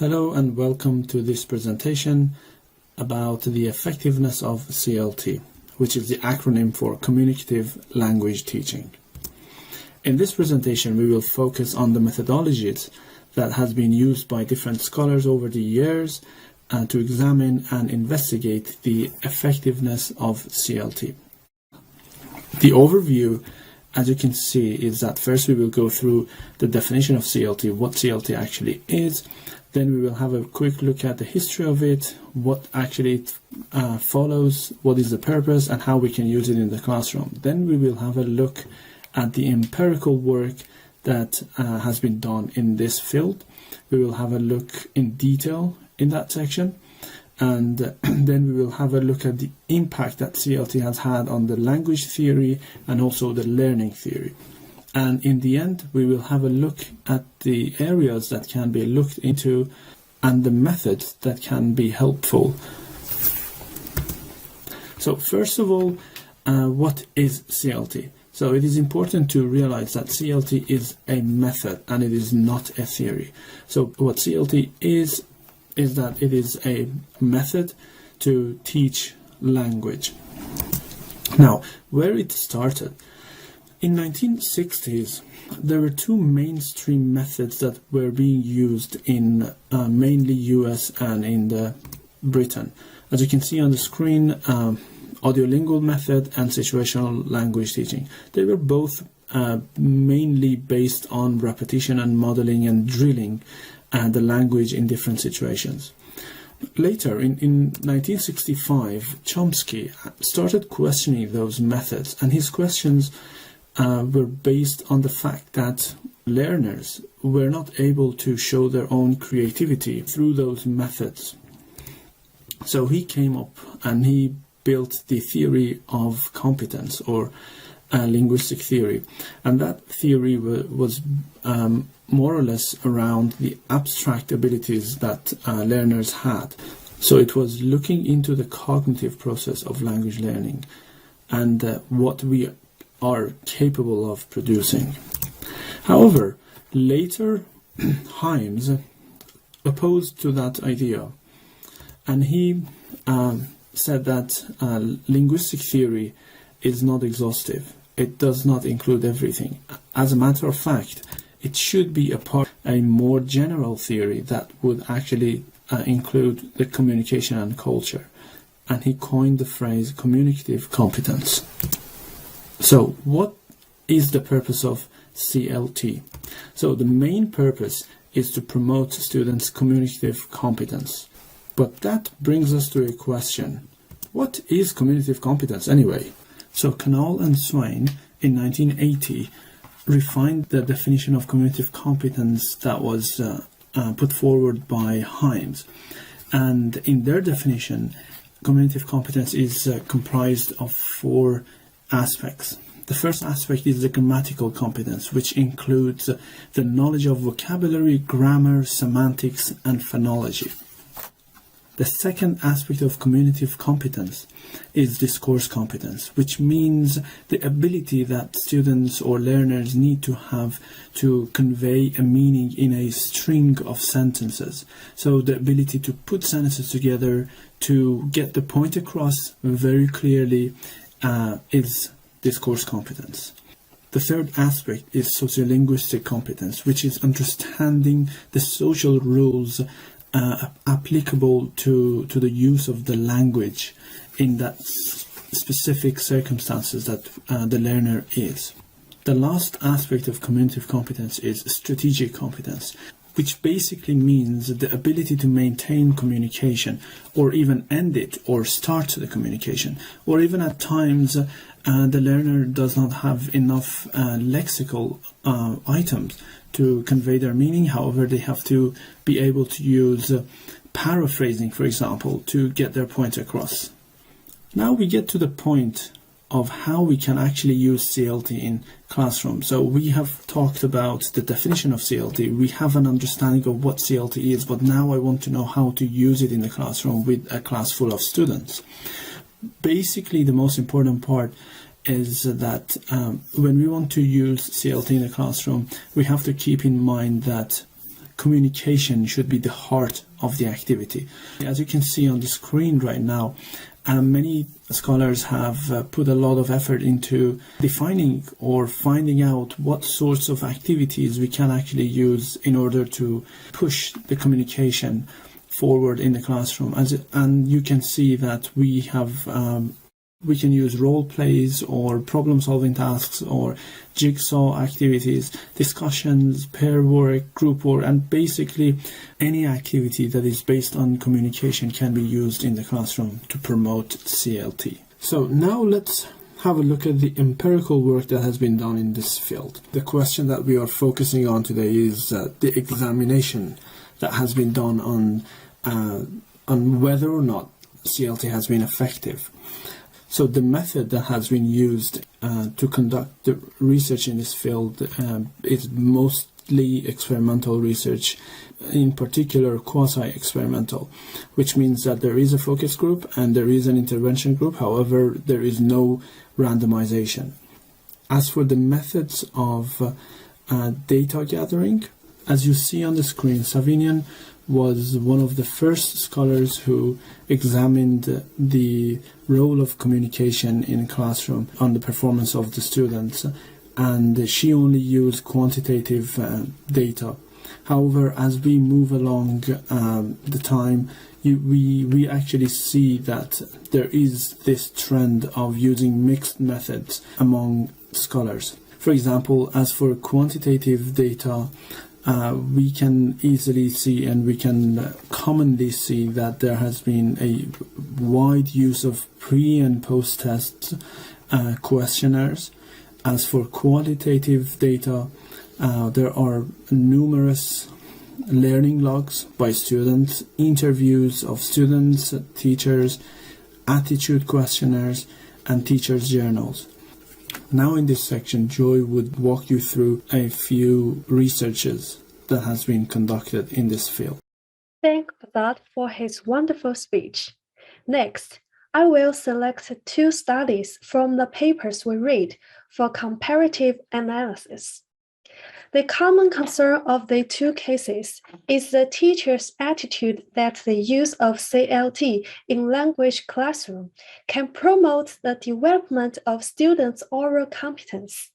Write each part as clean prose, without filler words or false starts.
Hello and welcome to this presentation about the effectiveness of CLT, which is the acronym for Communicative Language Teaching. In this presentation, we will focus on the methodologies that has been used by different scholars over the years to examine and investigate the effectiveness of CLT. The overview, as you can see, is that first we will go through the definition of CLT, what CLT actually is. Then we will have a quick look at the history of it, what actually it follows, what is the purpose, and how we can use it in the classroom. Then we will have a look at the empirical work that has been done in this field. We will have a look in detail in that section. And then we will have a look at the impact that CLT has had on the language theory and also the learning theory. And in the end, we will have a look at the areas that can be looked into and the methods that can be helpful. So first of all, what is CLT? So it is important to realize that CLT is a method and it is not a theory. So what CLT is that it is a method to teach language. Now, where it started. In 1960s, there were two mainstream methods that were being used in mainly US and in Britain. As you can see on the screen, audiolingual method and situational language teaching. They were both mainly based on repetition and modeling and drilling the language in different situations. Later, in 1965, Chomsky started questioning those methods, and his questions were based on the fact that learners were not able to show their own creativity through those methods. So he came up and he built the theory of competence, or linguistic theory. And that theory was more or less around the abstract abilities that learners had. So it was looking into the cognitive process of language learning and what we are capable of producing. However, later Himes opposed to that idea, and he said that linguistic theory is not exhaustive. It does not include everything. As a matter of fact, it should be a more general theory that would actually include the communication and culture. And he coined the phrase communicative competence. So what is the purpose of CLT? So the main purpose is to promote students' communicative competence. But that brings us to a question. What is communicative competence anyway? So Canal and Swain in 1980 refined the definition of communicative competence that was put forward by Himes. And in their definition, communicative competence is comprised of four aspects. The first aspect is the grammatical competence, which includes the knowledge of vocabulary, grammar, semantics, and phonology. The second aspect of communicative competence is discourse competence, which means the ability that students or learners need to have to convey a meaning in a string of sentences. So the ability to put sentences together to get the point across very clearly is discourse competence. The third aspect is sociolinguistic competence, which is understanding the social rules applicable to the use of the language in that specific circumstances that the learner is. The last aspect of communicative competence is strategic competence, which basically means the ability to maintain communication or even end it or start the communication, or even at times the learner does not have enough lexical items to convey their meaning. However, they have to be able to use paraphrasing, for example, to get their point across. Now we get to the point of how we can actually use CLT in classroom. So we have talked about the definition of CLT. We have an understanding of what CLT is, but now I want to know how to use it in the classroom with a class full of students. Basically, the most important part is that when we want to use CLT in the classroom, we have to keep in mind that communication should be the heart of the activity. As you can see on the screen right now, many scholars have put a lot of effort into defining or finding out what sorts of activities we can actually use in order to push the communication forward in the classroom. And you can see that we can use role plays or problem solving tasks or jigsaw activities, discussions, pair work, group work, and basically any activity that is based on communication can be used in the classroom to promote CLT. So now let's have a look at the empirical work that has been done in this field. The question that we are focusing on today is the examination that has been done on whether or not CLT has been effective. So the method that has been used to conduct the research in this field is mostly experimental research, in particular quasi-experimental, which means that there is a focus group and there is an intervention group. However, there is no randomization. As for the methods of data gathering, as you see on the screen, Savinian was one of the first scholars who examined the role of communication in classroom on the performance of the students, and she only used quantitative data. However, as we move along the time, we actually see that there is this trend of using mixed methods among scholars. For example, as for quantitative data, we can easily see and we can commonly see that there has been a wide use of pre- and post-test questionnaires. As for qualitative data, there are numerous learning logs by students, interviews of students, teachers, attitude questionnaires, and teachers' journals. Now in this section, Joy would walk you through a few researches that has been conducted in this field. Thank Azad for his wonderful speech. Next, I will select 2 studies from the papers we read for comparative analysis. The common concern of the 2 cases is the teacher's attitude that the use of CLT in language classroom can promote the development of students' oral competence.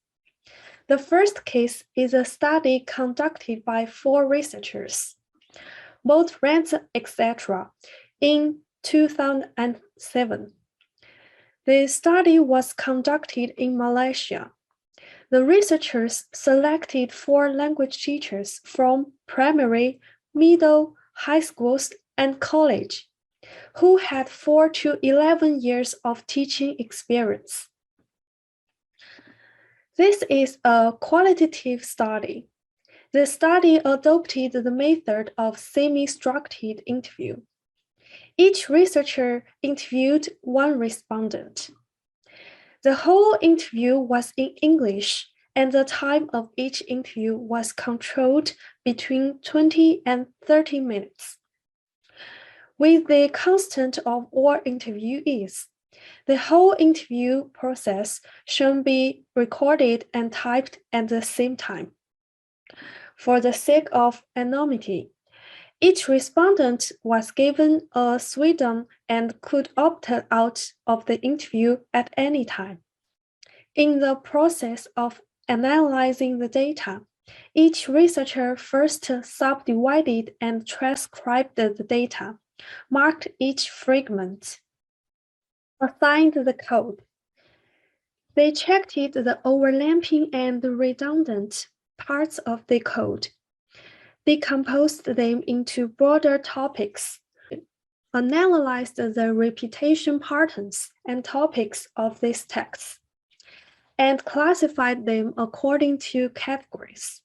The first case is a study conducted by 4 researchers, both ranked etc., in 2007. The study was conducted in Malaysia. The researchers selected 4 language teachers from primary, middle, high schools, and college, who had 4 to 11 years of teaching experience. This is a qualitative study. The study adopted the method of semi-structured interview. Each researcher interviewed 1 respondent. The whole interview was in English, and the time of each interview was controlled between 20 and 30 minutes. With the consent of all interviewees, the whole interview process should be recorded and typed at the same time. For the sake of anonymity, each respondent was given a pseudonym and could opt out of the interview at any time. In the process of analyzing the data, each researcher first subdivided and transcribed the data, marked each fragment, assigned the code. They checked the overlapping and redundant parts of the code, decomposed them into broader topics, analyzed the repetition patterns and topics of these texts, and classified them according to categories.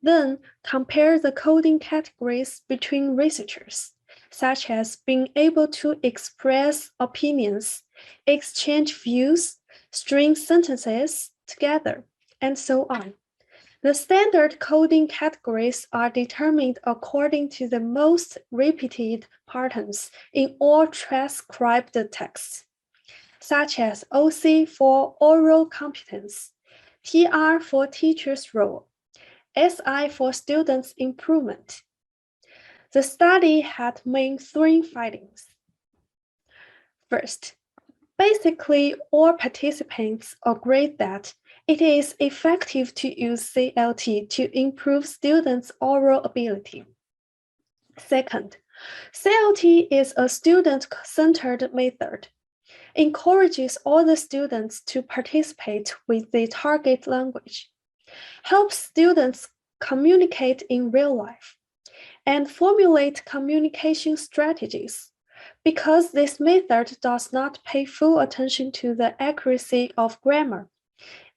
Then compare the coding categories between researchers, such as being able to express opinions, exchange views, string sentences together, and so on. The standard coding categories are determined according to the most repeated patterns in all transcribed texts, such as OC for oral competence, TR for teacher's role, SI for students' improvement. The study had main three findings. First, basically all participants agreed that it is effective to use CLT to improve students' oral ability. Second, CLT is a student-centered method, encourages all the students to participate with the target language, helps students communicate in real life, and formulate communication strategies. Because this method does not pay full attention to the accuracy of grammar,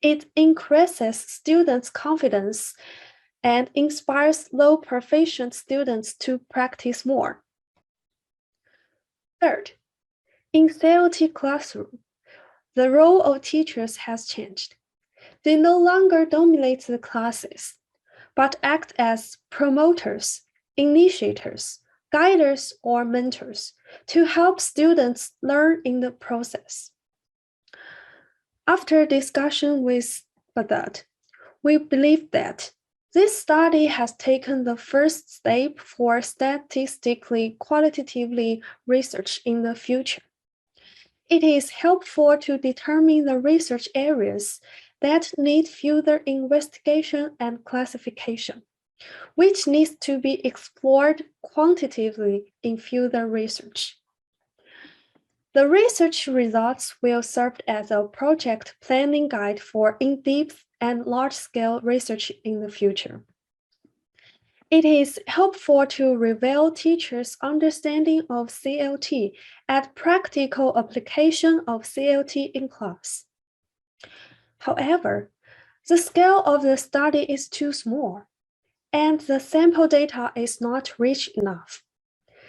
it increases students' confidence and inspires low proficient students to practice more. Third, in CLT classroom, the role of teachers has changed. They no longer dominate the classes, but act as promoters, initiators, guiders, or mentors to help students learn in the process. After discussion with Baghdad, we believe that this study has taken the first step for statistically qualitatively research in the future. It is helpful to determine the research areas that need further investigation and classification, which needs to be explored quantitatively in further research. The research results will serve as a project planning guide for in-depth and large-scale research in the future. It is helpful to reveal teachers' understanding of CLT and practical application of CLT in class. However, the scale of the study is too small, and the sample data is not rich enough.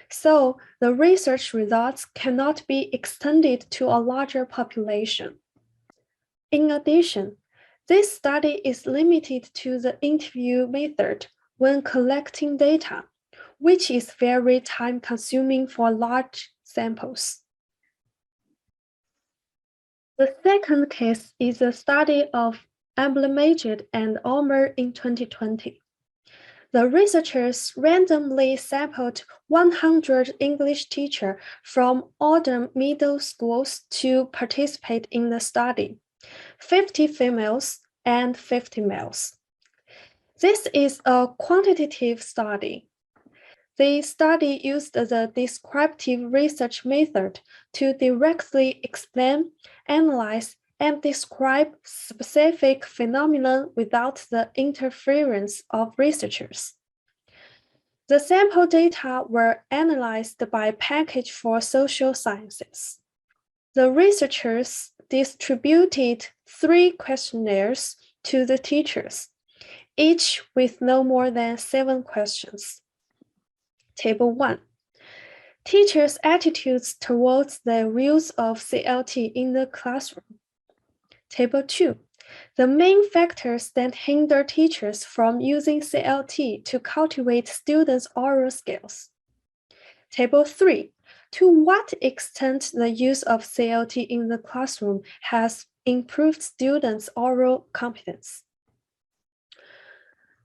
So the research results cannot be extended to a larger population. In addition, this study is limited to the interview method when collecting data, which is very time-consuming for large samples. The second case is a study of Abdelmajid and Omer in 2020. The researchers randomly sampled 100 English teachers from all the middle schools to participate in the study, 50 females and 50 males. This is a quantitative study. The study used the descriptive research method to directly explain, analyze, and describe specific phenomena without the interference of researchers. The sample data were analyzed by Package for Social Sciences. The researchers distributed 3 questionnaires to the teachers, each with no more than 7 questions. Table 1. Teachers' attitudes towards the use of CLT in the classroom. Table 2. The main factors that hinder teachers from using CLT to cultivate students' oral skills. Table 3. To what extent the use of CLT in the classroom has improved students' oral competence.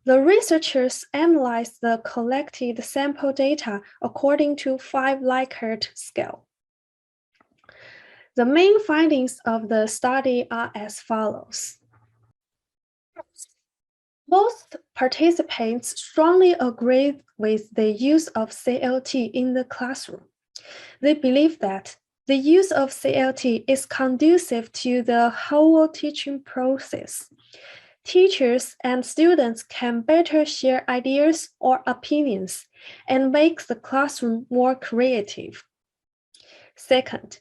The researchers analyzed the collected sample data according to 5 Likert scale. The main findings of the study are as follows. Most participants strongly agree with the use of CLT in the classroom. They believe that the use of CLT is conducive to the whole teaching process. Teachers and students can better share ideas or opinions and make the classroom more creative. Second,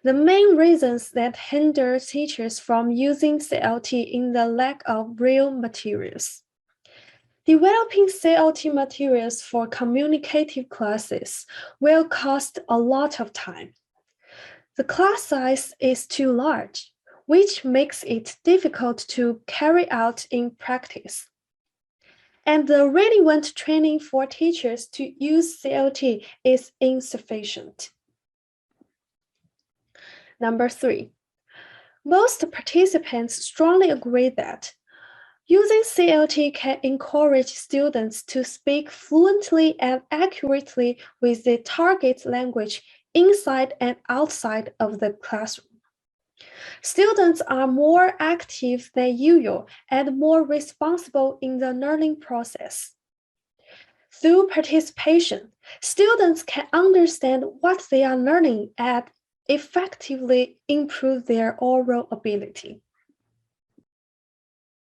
the main reasons that hinder teachers from using CLT in the lack of real materials. Developing CLT materials for communicative classes will cost a lot of time. The class size is too large, which makes it difficult to carry out in practice. And the relevant training for teachers to use CLT is insufficient. Number 3, most participants strongly agree that Using CLT can encourage students to speak fluently and accurately with the target language inside and outside of the classroom. Students are more active than usual and more responsible in the learning process. Through participation, students can understand what they are learning and effectively improve their oral ability.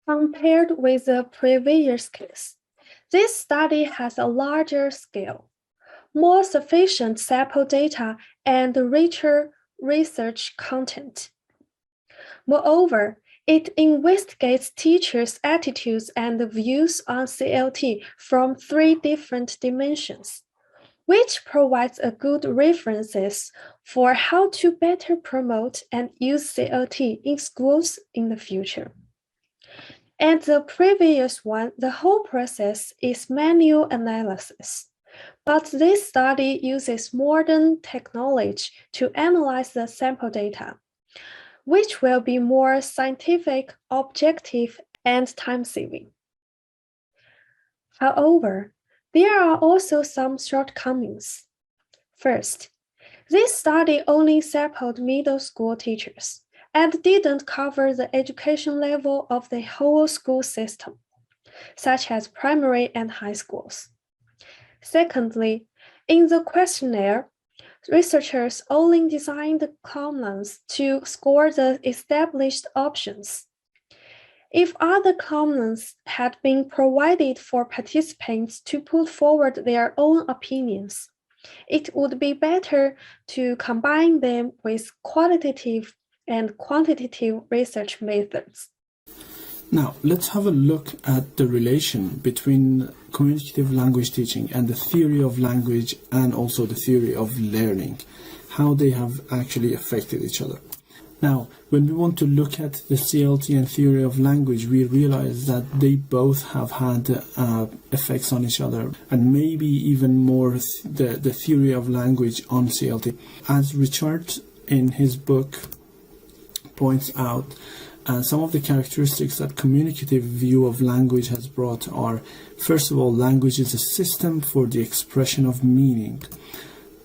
Compared with the previous case, this study has a larger scale, more sufficient sample data, and richer research content. Moreover, it investigates teachers' attitudes and views on CLT from 3 different dimensions, which provides a good references for how to better promote and use CLT in schools in the future. At the previous one, the whole process is manual analysis, but this study uses modern technology to analyze the sample data, which will be more scientific, objective, and time-saving. However, there are also some shortcomings. First, this study only sampled middle school teachers and didn't cover the education level of the whole school system, such as primary and high schools. Secondly, in the questionnaire, researchers only designed columns to score the established options. If other columns had been provided for participants to put forward their own opinions, it would be better to combine them with qualitative and quantitative research methods. Now, let's have a look at the relation between communicative language teaching and the theory of language and also the theory of learning, how they have actually affected each other. Now, when we want to look at the CLT and theory of language, we realize that they both have had effects on each other, and maybe even more the theory of language on CLT. As Richard in his book points out, some of the characteristics that communicative view of language has brought are, first of all, language is a system for the expression of meaning.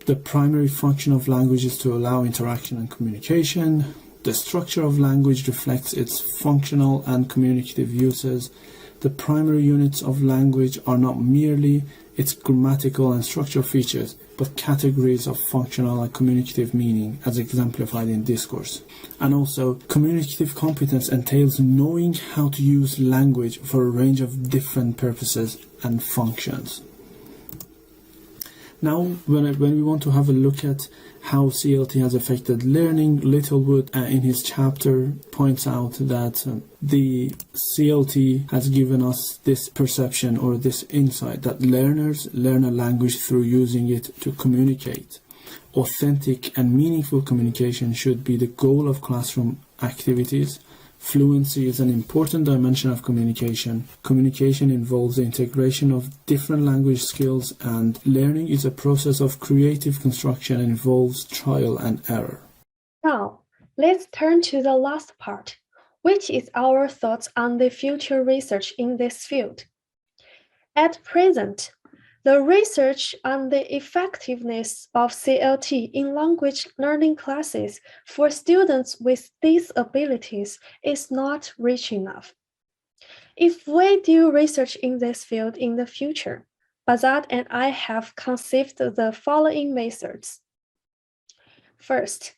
The primary function of language is to allow interaction and communication. The structure of language reflects its functional and communicative uses. The primary units of language are not merely its grammatical and structural features, but categories of functional and communicative meaning as exemplified in discourse. And also, communicative competence entails knowing how to use language for a range of different purposes and functions. Now, when we want to have a look at how CLT has affected learning, Littlewood in his chapter points out that the CLT has given us this perception or this insight that learners learn a language through using it to communicate. Authentic and meaningful communication should be the goal of classroom activities. Fluency is an important dimension of communication. Communication involves the integration of different language skills, and learning is a process of creative construction and involves trial and error. Now, let's turn to the last part, which is our thoughts on the future research in this field. At present, the research on the effectiveness of CLT in language learning classes for students with disabilities is not rich enough. If we do research in this field in the future, Bazat and I have conceived the following methods. First,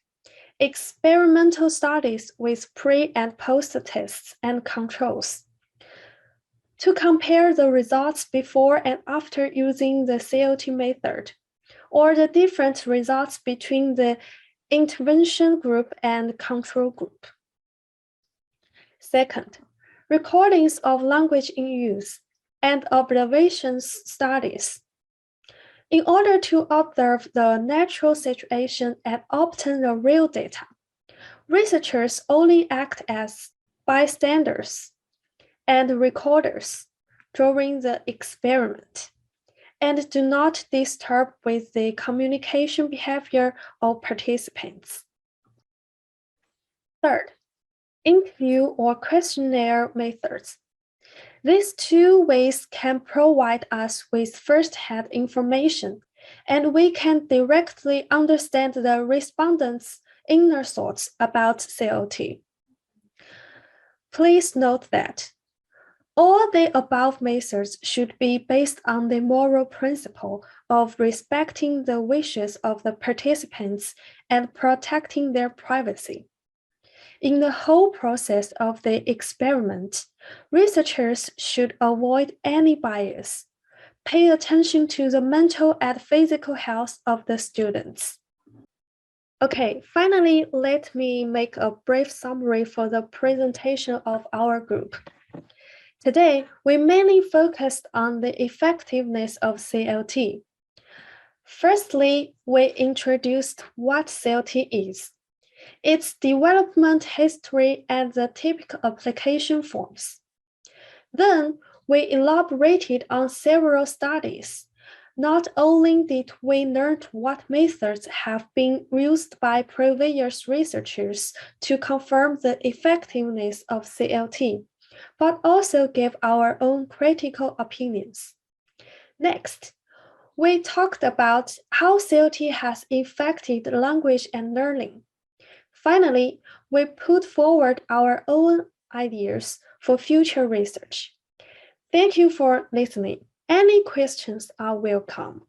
experimental studies with pre- and post-tests and controls. To compare the results before and after using the CLT method, or the different results between the intervention group and control group. Second, recordings of language in use and observations studies. In order to observe the natural situation and obtain the real data, researchers only act as bystanders and recorders during the experiment, and do not disturb with the communication behavior of participants. Third, interview or questionnaire methods. These two ways can provide us with first-hand information, and we can directly understand the respondents' inner thoughts about CLT. Please note that all the above methods should be based on the moral principle of respecting the wishes of the participants and protecting their privacy. In the whole process of the experiment, researchers should avoid any bias, pay attention to the mental and physical health of the students. Okay, finally, let me make a brief summary for the presentation of our group. Today, we mainly focused on the effectiveness of CLT. Firstly, we introduced what CLT is, its development history, and the typical application forms. Then, we elaborated on several studies. Not only did we learn what methods have been used by previous researchers to confirm the effectiveness of CLT, but also gave our own critical opinions. Next, we talked about how CLT has affected language and learning. Finally, we put forward our own ideas for future research. Thank you for listening. Any questions are welcome.